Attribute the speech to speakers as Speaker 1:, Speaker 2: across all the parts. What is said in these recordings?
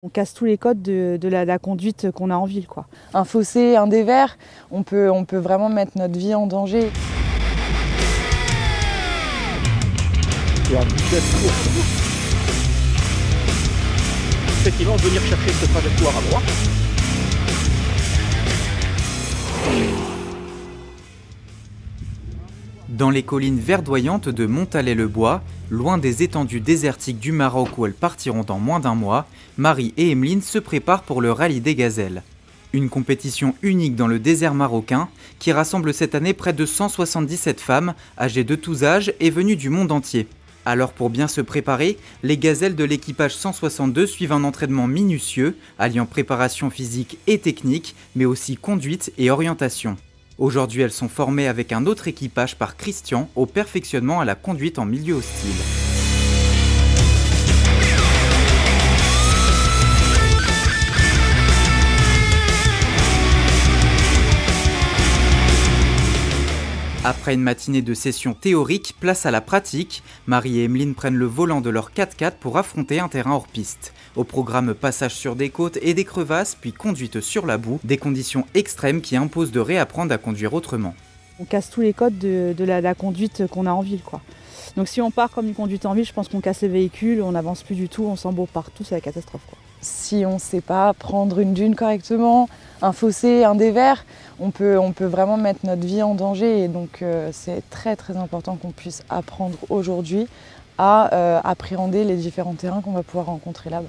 Speaker 1: On casse tous les codes de la conduite qu'on a en ville, quoi.
Speaker 2: Un fossé, un dévers, on peut vraiment mettre notre vie en danger.
Speaker 3: Et en vitesse courte. Effectivement, venir chercher cette trajectoire à droite.
Speaker 4: Dans les collines verdoyantes de Montalet-le-Bois, loin des étendues désertiques du Maroc où elles partiront dans moins d'un mois, Marie et Emeline se préparent pour le rallye des gazelles. Une compétition unique dans le désert marocain qui rassemble cette année près de 177 femmes âgées de tous âges et venues du monde entier. Alors pour bien se préparer, les gazelles de l'équipage 162 suivent un entraînement minutieux, alliant préparation physique et technique, mais aussi conduite et orientation. Aujourd'hui, elles sont formées avec un autre équipage par Christian au perfectionnement à la conduite en milieu hostile. Après une matinée de sessions théoriques, place à la pratique. Marie et Emeline prennent le volant de leur 4x4 pour affronter un terrain hors piste. Au programme passage sur des côtes et des crevasses, puis conduite sur la boue, des conditions extrêmes qui imposent de réapprendre à conduire autrement.
Speaker 1: On casse tous les codes de la conduite qu'on a en ville, quoi. Donc si on part comme une conduite en ville, je pense qu'on casse les véhicules, on n'avance plus du tout, on s'embourbe partout, c'est la catastrophe, quoi.
Speaker 2: Si on ne sait pas prendre une dune correctement, un fossé, un dévers, on peut vraiment mettre notre vie en danger. Et donc c'est très très important qu'on puisse apprendre aujourd'hui à appréhender les différents terrains qu'on va pouvoir rencontrer là-bas.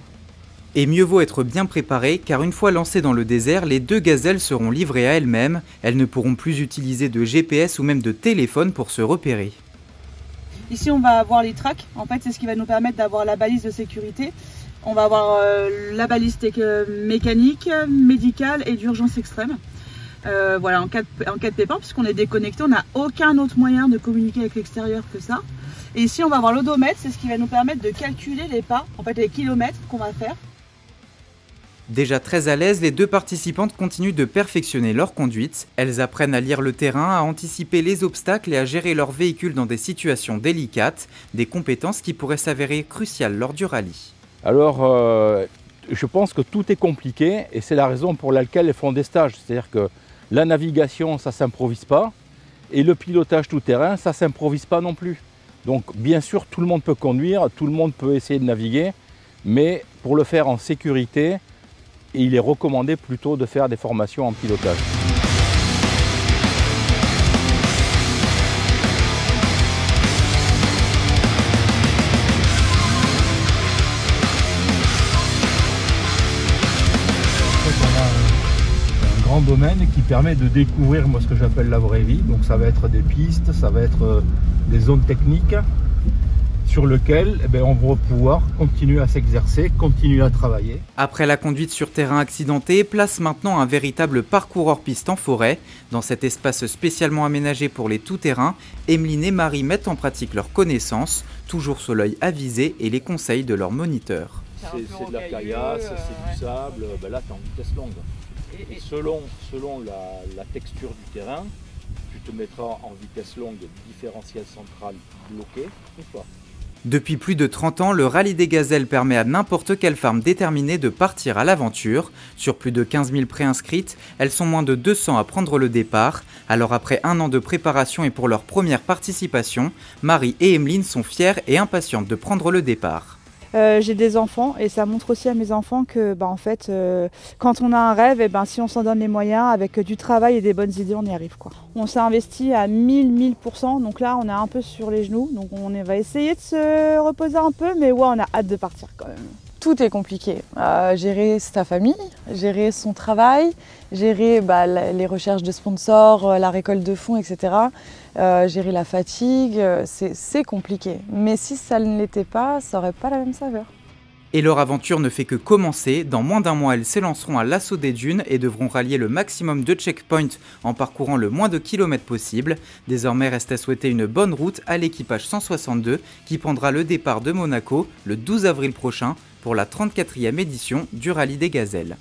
Speaker 4: Et mieux vaut être bien préparé, car une fois lancées dans le désert, les deux gazelles seront livrées à elles-mêmes. Elles ne pourront plus utiliser de GPS ou même de téléphone pour se repérer.
Speaker 5: Ici, on va avoir les tracks. En fait, c'est ce qui va nous permettre d'avoir la balise de sécurité. On va avoir la balise mécanique, médicale et d'urgence extrême. Voilà, en cas de pépin, puisqu'on est déconnecté, on n'a aucun autre moyen de communiquer avec l'extérieur que ça. Et ici, on va avoir l'odomètre, c'est ce qui va nous permettre de calculer les pas, en fait les kilomètres qu'on va faire.
Speaker 4: Déjà très à l'aise, les deux participantes continuent de perfectionner leur conduite. Elles apprennent à lire le terrain, à anticiper les obstacles et à gérer leur véhicule dans des situations délicates, des compétences qui pourraient s'avérer cruciales lors du rallye.
Speaker 3: Alors, je pense que tout est compliqué et c'est la raison pour laquelle elles font des stages. C'est-à-dire que la navigation, ça ne s'improvise pas et le pilotage tout-terrain, ça ne s'improvise pas non plus. Donc, bien sûr, tout le monde peut conduire, tout le monde peut essayer de naviguer, mais pour le faire en sécurité, il est recommandé plutôt de faire des formations en pilotage. Un grand domaine qui permet de découvrir moi ce que j'appelle la vraie vie. Donc ça va être des pistes, ça va être des zones techniques sur lesquelles on va pouvoir continuer à s'exercer, continuer à travailler.
Speaker 4: Après la conduite sur terrain accidenté, place maintenant un véritable parcours hors piste en forêt. Dans cet espace spécialement aménagé pour les tout-terrains, Emeline et Marie mettent en pratique leurs connaissances, toujours sous l'œil avisé et les conseils de leur moniteur.
Speaker 3: C'est de la caillasse, c'est du sable, là tu es en vitesse longue. Et selon la texture du terrain, tu te mettras en vitesse longue différentiel central bloqué ou pas.
Speaker 4: Depuis plus de 30 ans, le rallye des gazelles permet à n'importe quelle femme déterminée de partir à l'aventure. Sur plus de 15 000 préinscrites, elles sont moins de 200 à prendre le départ. Alors après un an de préparation et pour leur première participation, Marie et Emeline sont fières et impatientes de prendre le départ.
Speaker 1: J'ai des enfants et ça montre aussi à mes enfants que en fait, quand on a un rêve, si on s'en donne les moyens, avec du travail et des bonnes idées, on y arrive, quoi. On s'est investi à 1000%, donc là on est un peu sur les genoux, donc on va essayer de se reposer un peu, mais ouais, on a hâte de partir quand même.
Speaker 2: Tout est compliqué. Gérer sa famille, gérer son travail, gérer les recherches de sponsors, la récolte de fonds, etc. Gérer la fatigue, c'est compliqué. Mais si ça ne l'était pas, ça n'aurait pas la même saveur.
Speaker 4: Et leur aventure ne fait que commencer. Dans moins d'un mois, elles s'élanceront à l'assaut des dunes et devront rallier le maximum de checkpoints en parcourant le moins de kilomètres possible. Désormais, reste à souhaiter une bonne route à l'équipage 162 qui prendra le départ de Monaco le 12 avril prochain pour la 34e édition du rallye des gazelles.